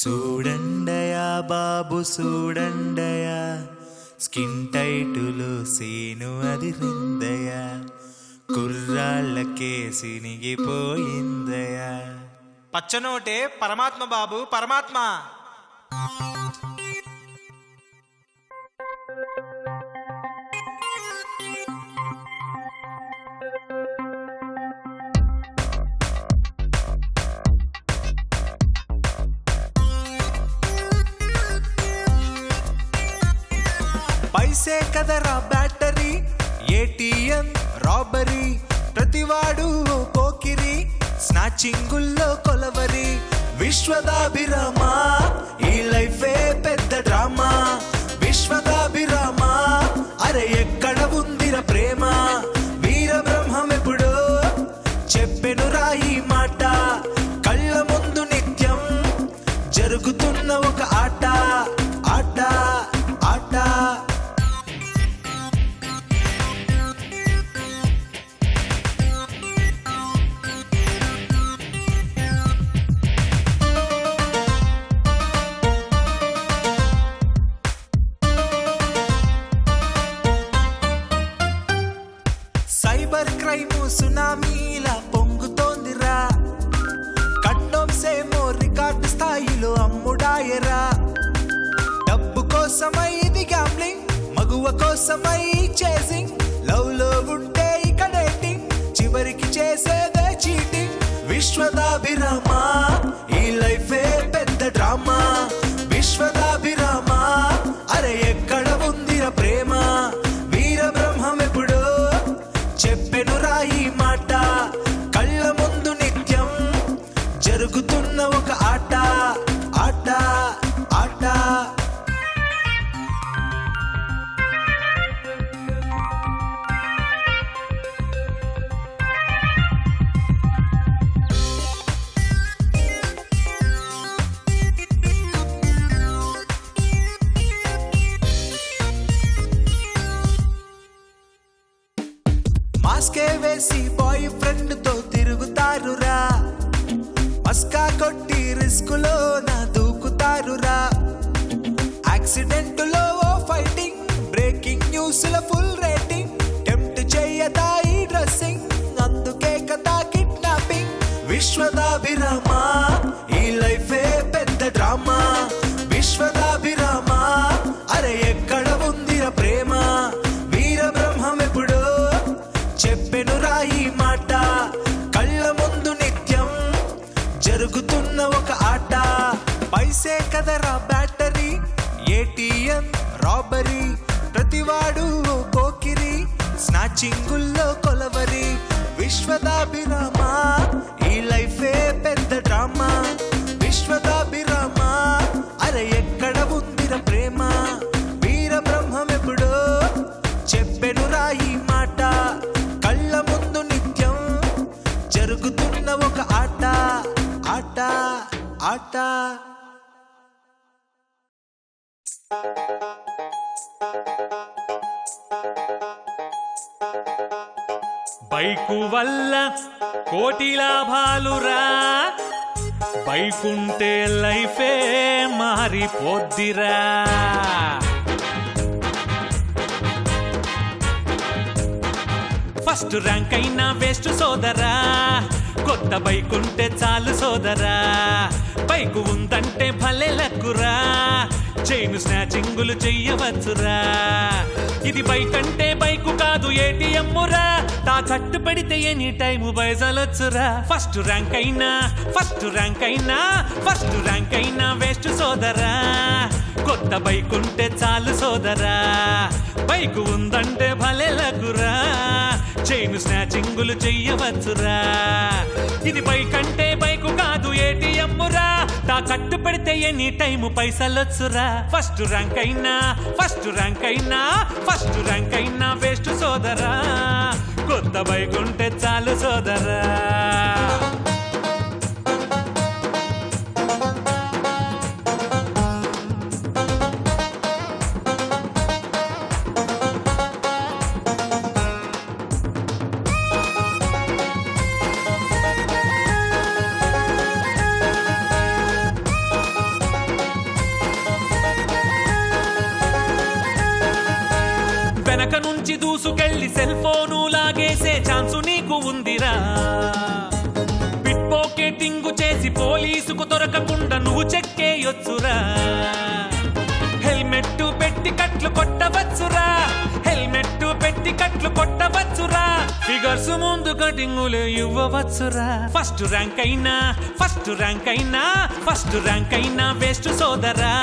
చూడండయా బాబు చూడండయా, skin టైటులు scene అది రిందయా, కుర్రాళ్ళకే సినిగిపోయిందయా. పచ్చనోటే పరమాత్మ బాబు పరమాత్మ. పైసే కదరా బ్యాటరీ, ఏటీఎం రాబరీ, ప్రతివాడు పోకిరి, స్నాచింగుల్లో కొలవరి. విశ్వదాభిరామా ఈ లైఫే పెద్ద డ్రామా, విశ్వదాభిరామా అరే ఎక్కడ ఉందిర ప్రేమ. వీర బ్రహ్మమెప్పుడో చెప్పెను రాయి మాట, కళ్ళ ముందు నిత్యం జరుగుతున్న ఒక ఆట ఆట ఆట. సైబర్ క్రైమ్ సునామీలా పొంగుతోందిరా, కట్నోంసేమో రికార్డు స్థాయిలో అమ్ముడాయరా. డబ్బు కోసమై ఇది గ్యాంబ్లింగ్, మగువ కోసమై చేసింగ్, లవ్ లో ఉంటే ఇక డేటింగ్, చివరికి చేసేదే చీటింగ్. విశ్వదాభిరామా ఈ లైఫే పెద్ద డ్రామా, విశ్వదాభిరామా అరే ఎక్కడ ఉందిర ప్రేమ. వీర బ్రహ్మమెప్పుడో చెప్పెను రాయి మాట, కళ్ళ ముందు నిత్యం జరుగుతున్న ఒక ఆట ఆట ఆట. మాస్కే వేసి బాయ్ ఫ్రెండ్ తో తిరుగుతారురా, మస్కా కొట్టి రిస్కులో నా దూకుతారురా. యాక్సిడెంట్ లో ఓ ఫైటింగ్, బ్రేకింగ్ న్యూస్ లో ఫుల్ రేటింగ్, టెంప్ట్ చేయదా ఈ డ్రెస్సింగ్, అందుకే కదా కిడ్నాపింగ్. విశ్వదాభిరామా ఈ లైఫే పెద్ద డ్రామా, విశ్వదాభిరామా అరే ఎక్కడ ఉందిర ప్రేమ. వీర బ్రహ్మమెప్పుడో చెప్పెను రాయి మాట, కళ్ళ ముందు నిత్యం జరుగుతున్న ఒక ఆట. పైసే కదరా బ్యాటరీ, ఏటీఎం రాబరీ, ప్రతివాడు పోకిరి, స్నాచింగుల్లో కొలవరి. విశ్వదాభిరామా ఈ లైఫే పెద్ద డ్రామా, విశ్వదాభిరామా అరే ఎక్కడ ఉందిర ప్రేమ. వీర బ్రహ్మమెప్పుడో చెప్పెను రాయి మాట, కళ్ళ ముందు నిత్యం జరుగుతున్న ఒక ఆట ఆట ఆట. బైకు వల్ల కోటి లాభాలురా, బైకుంటే లైఫే మారిపోద్దిరా. ఫస్ట్ ర్యాంక్ అయినా వేస్ట్ సోదరా, కొత్త బైకుంటే చాలు సోదరా. బైకు ఉందంటే భలే లక్కురా, చైన్ స్నాచింగులు చెయ్యవచ్చురా. ఇది బైక్ అంటే బైకు కాదు ఏటీఎమ్మురా, తాకట్టు పెడితే ఎనీ టైము పైసలొచ్చురా. ఫస్ట్ ర్యాంక్ అయినా వేస్ట్ సోదరా, కొత్త బైకుంటే చాలు సోదరా. బైకు ఉందంటే భలే లక్కురా, చైన్ స్నాచింగులు చెయ్యవచ్చురా. ఇది బైక్ అంటే బైకు కాదు ఏటీఎమ్మురా, తాకట్టు పెడితే ఎనీ టైము పైసలొచ్చురా. ఫస్ట్ ర్యాంక్ అయినా వేస్ట్ సోదరా, కొత్త బైక్ ఉంటే చాలు సోదరా. దూసుకెళ్లి సెల్ ఫోను లాగేసే ఛాన్సు నీకు ఉందిరా. పిట్ పాకెటింగ్ చేసి పోలీసుకు దొరకకుండా నువ్వు చెక్కేయొచ్చురా. హెల్మెట్ పెట్టి కట్లు కొట్టవచ్చురా. హెల్మెట్ పెట్టి కట్లు కొట్టవచ్చురా. ఫిగర్స్ ముందు కటింగులు ఇవ్వవచ్చురా. ఫస్ట్ ర్యాంక్ అయినా వేస్ట్ సోదరా.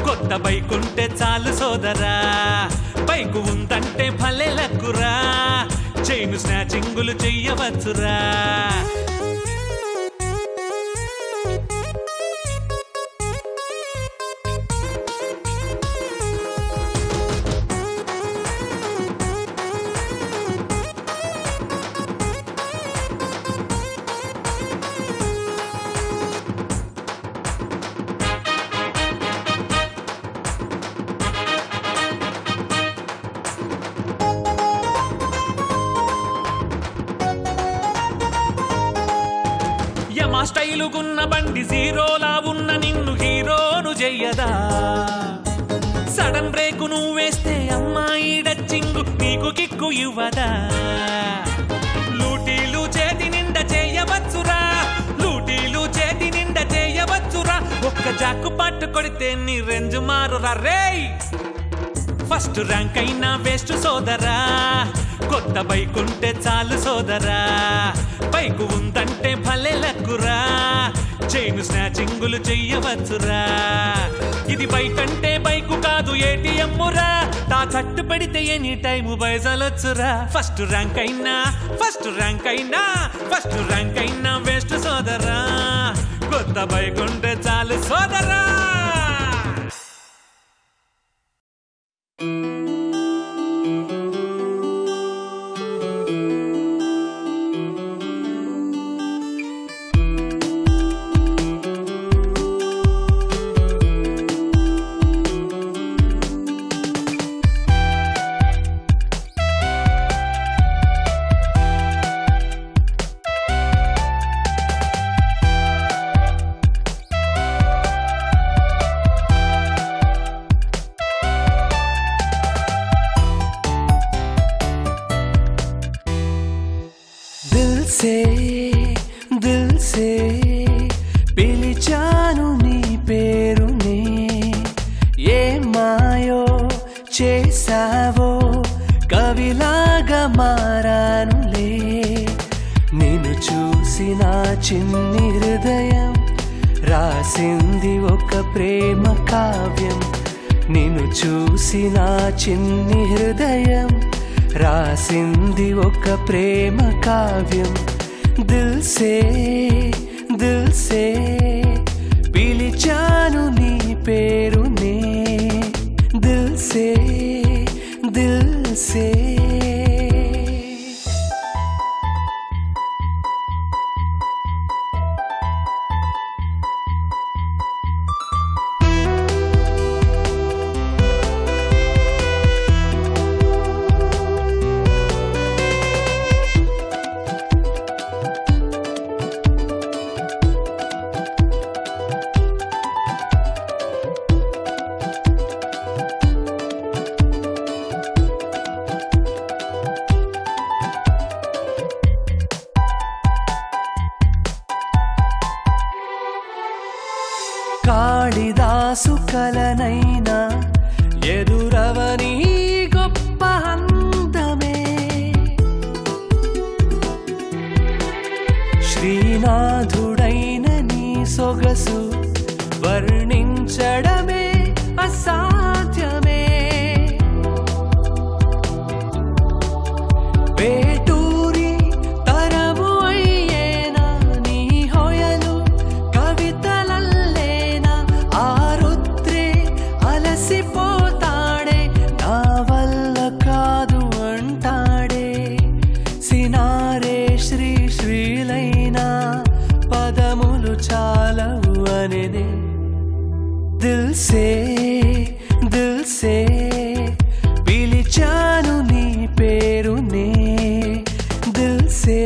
కొత్త బైక్ ఉంటే చాలు సోదరా. బైక్ ఉందంటే భలే లక్కురా. చైన్ స్నాచింగులు చెయ్యవచ్చురా. యమా స్టైలుగున్న బండి జీరోలా ఉన్న నిన్ను హీరోను చెయ్యదా. సడన్ బ్రేకు నువ్వు వేస్తే అమ్మాయి డచ్చింగు నీకు కిక్కు ఇవ్వదా. లూటీలు చేతి నిండా చేయవచ్చురా. లూటీలు చేతి నిండా చేయవచ్చురా. ఒక్క జాక్కు పట్టు కొడితే నీ రేంజ్ మారురా రేయ్. ఫస్ట్ ర్యాంక్ అయినా వేస్ట్ సోదరా. కొత్త బైక్ ఉంటే చాలు సోదరా. బైక్ ఉందంటే భలే లక్కురా. చైన్ స్నాచింగులు చెయ్యవచ్చురా. ఇది బైక్ అంటే బైకు కాదు ఏటీఎంరా. తా కట్టు పెడితే ఎనీ టైము బయసలొచ్చురా. ఫస్ట్ ర్యాంక్ అయినా వేస్ట్ సోదరా. కొత్త బైక్ ఉంటే చాలు సోదరా. దిల్ సే పిలిచాను నీ పేరునే. ఏ మాయో చేసావో కవిలాగా మారానులే. నిన్ను చూసి నా చిన్ని హృదయం రాసింది ఒక ప్రేమ కావ్యం. నిన్ను చూసి నా చిన్ని హృదయం రాసింది ఒక ప్రేమ కావ్యం. దిల్ సే పిలిచాను నీ పేరునే. దిల్ సే కాళిదాసు కలనైనా ఎదురవని గొప్ప అందమే. శ్రీనాథుడైన నీ సొగసు వర్ణించడమే అసాధ్యమే. పేటూరి తరము అయ్యేనా నీ హొయలు కవితలల్లేనా. ఆరుద్రే అలసిపోతాడే నా వల్ల కాదు అంటాడే. సినారే శ్రీలైనా పదములు చాలవు అనేనే. దిల్ సే పిలిచాను నీ పేరునే. దిల్ సే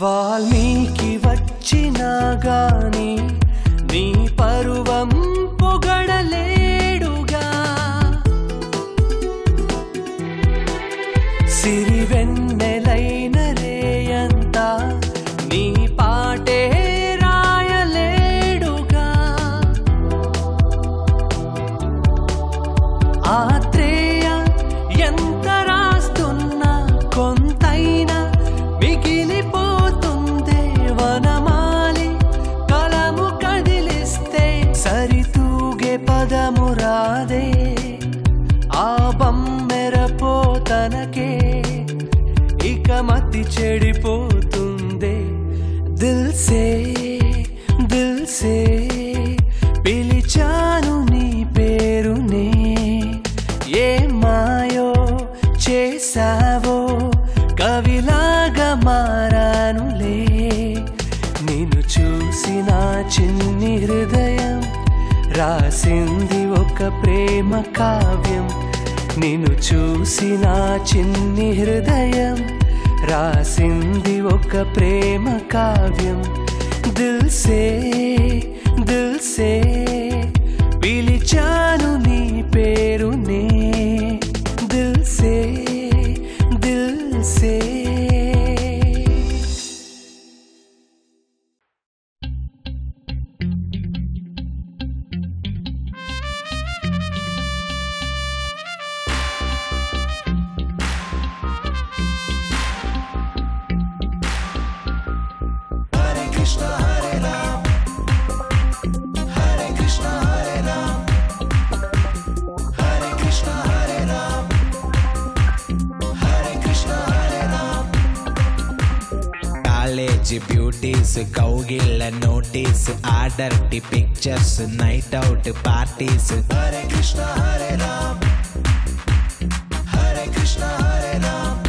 వాల్మీకి వచ్చినా గాని నీ పరువం పొగడలేడుగా సిరివెన్నెలైన రేయంతా నీ పాటే రాయలేడుగా ఆత్రేయ ఎంత రాస్తున్నా కొంతైనా మిగిలిపోతుందే వనమాలి కలము కదిలిస్తే సరితూగే పదము రాదే ఆ బమ్మెరపోతనకే ఇక మతి చెడిపోతుందే దిల్ సే పిలిచాను నీ పేరునే ఏ మాయో చేసావో కవిలాగా మారానులే నిన్ను చూసిన చిన్ని హృదయం రాసింది ఒక ప్రేమ కావ్యం నిన్ను చూసిన చిన్ని హృదయం రాసింది ఒక ప్రేమ కావ్యం దిల్ సే పిలిచాను నీ పేరునే దిల్ సే బ్యూటీస్ కౌగిళ్ళ నోటీస్ ఆర్డర్టి pictures night out parties Hare Krishna Hare Ram Hare Krishna Hare Ram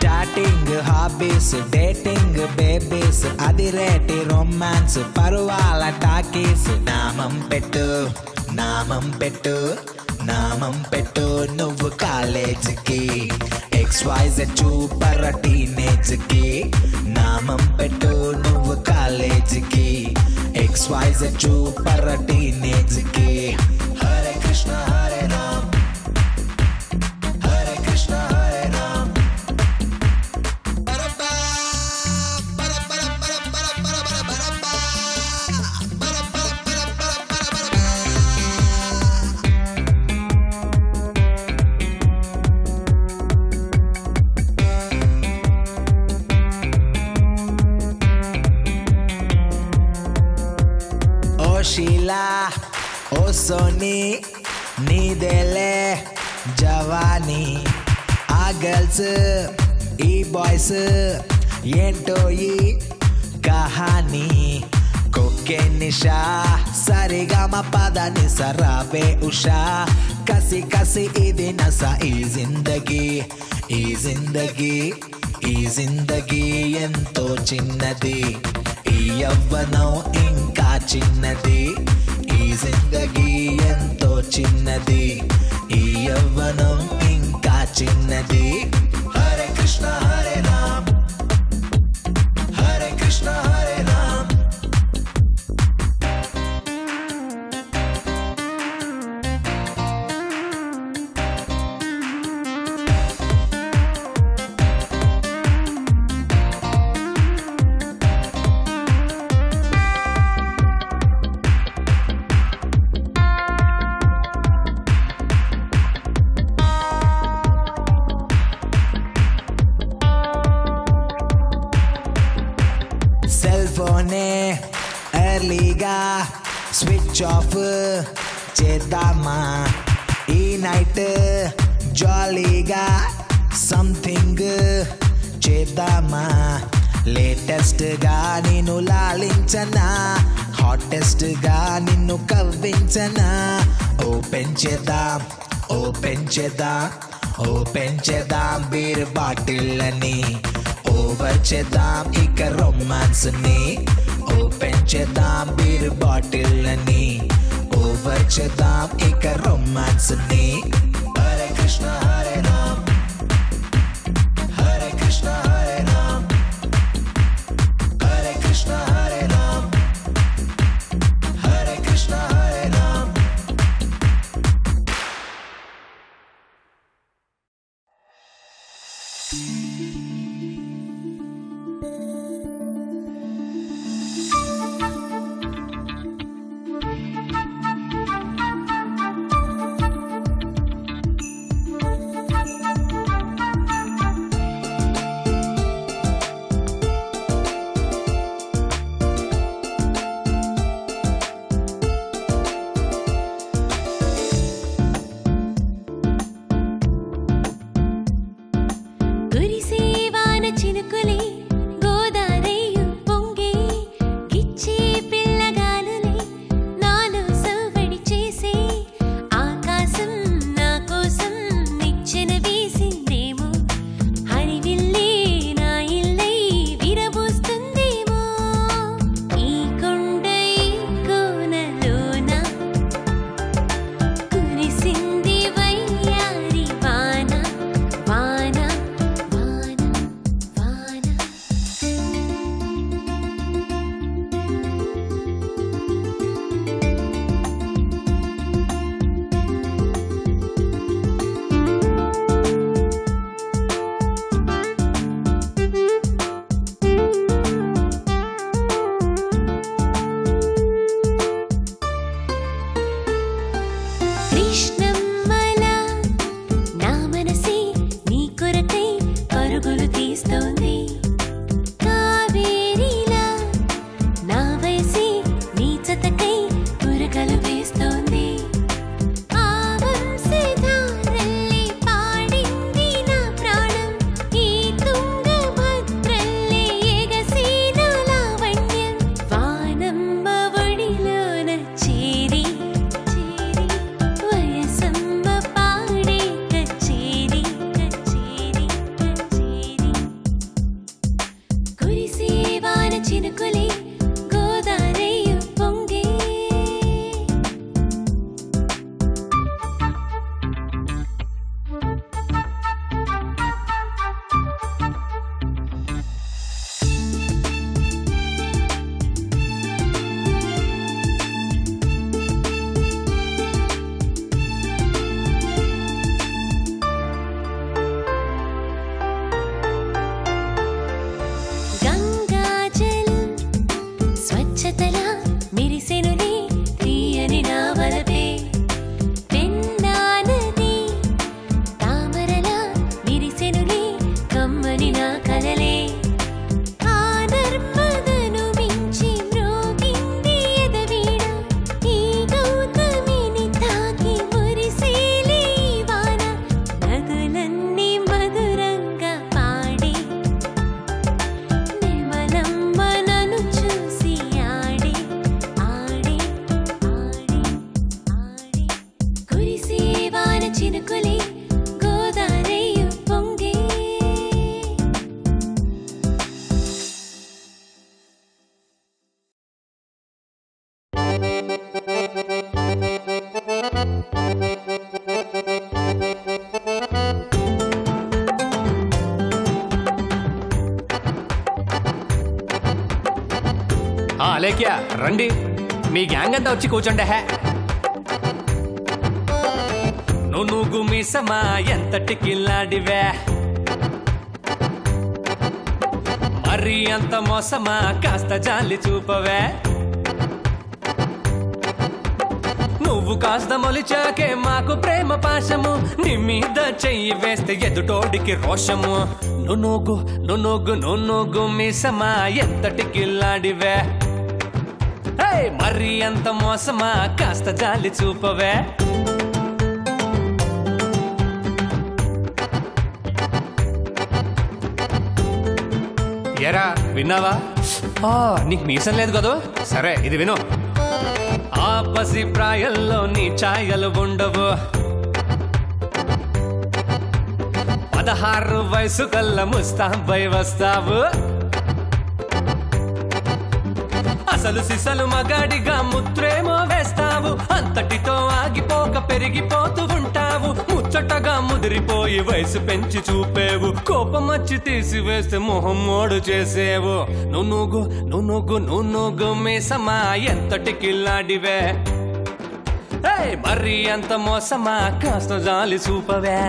chatting hobbies dating babies అదిరేటి రొమాన్స్ పరువాల టాకీస్ నామం పెట్టు నామం పెట్టు నామం పెట్టు నువ్వు కాలేజీకి XYZ చూపర టీనేజ్ కి నామం పెట్టు నువ్వు కాలేజీకి XYZ చూపర టీనేజ్ కి హరే కృష్ణ హరే రామ్ హరే కృష్ణ హరే రామ్ షీలా ఓ సోనీ నీదేలే జవానీ ఆ గర్ల్స్ ఈ బాయ్స్ ఏంటో ఈ కహానీ కొక్కే నిషా సరిగమ పద నిసరావే ఉషా కసి కసి ఇది నస ఈ జిందగీ ఈ జిందగీ ఈ జిందగీ ఎంతో చిన్నది ఈ యవ్వనం ఇంకా చిన్నది ఈ జిందగీ ఎంతో చిన్నది ఈ యవ్వనం ఇంకా చిన్నది హరే కృష్ణ హరే రామ్ హరే కృష్ణ హరే రామ్ ఎర్లీగా స్విచ్ ఆఫ్ చేద్దామా ఈ నైట్ జాలీగా సంథింగ్ చేద్దామా లేటెస్ట్ గా నిన్ను లాలించనా హాటెస్ట్ గా నిన్ను కవ్వించనా ఓపెన్ చేద్దాం ఓపెన్ చేద్దాం ఓపెన్ చేద్దాం బీర్ బాటిళ్ళని ఓవర్ చేద్దాం ఇక రొమాన్స్ ని ఓపెన్ చేద్దాం బీర్ బాటిళ్ళని ఓవర్ చేద్దాం ఇక రొమాన్స్ ని హరే కృష్ణ హరే రామ్ హరే కృష్ణ హరే రామ్ లేక్యా రండి, మీ గ్యాంగ్ అంతా వచ్చి కూర్చోండి. నువ్వు మీసమా ఎంతటి కిల్లాడివే, మరి అంత మోసమా కాస్త జాలి చూపవే. నువ్వు కాస్త మొలిచాకే మాకు ప్రేమ పాశము, నీ మీద చెయ్యి వేస్తే ఎదుటోడికి రోషము. నువ్వు మీసమా ఎంతటి కిల్లాడివే, మరి అంత మోసమా కాస్త జాలి చూపవే. ఎరా విన్నావా? నీకు మీసం లేదు కదా, సరే ఇది విను. ఆ పసి ప్రాయంలో నీ ఛాయలు ఉండవు, 16 వయసు కల్లా ముస్తాబై వస్తావు. అసలు సిసలు మగాడిగా ముత్రేమో వేస్తావు, అంతటితో ఆగిపోక పెరిగిపోతూ ఉంటావు. ముచ్చటగా ముదిరిపోయి వయసు పెంచి చూపేవు, కోపం వచ్చి తీసివేస్తే మొహం మోడు చేసేవు. నువ్వు మీసమా ఎంతటి కిల్లాడివే, మరి అంత మోసమా కాస్త జాలి చూపవే.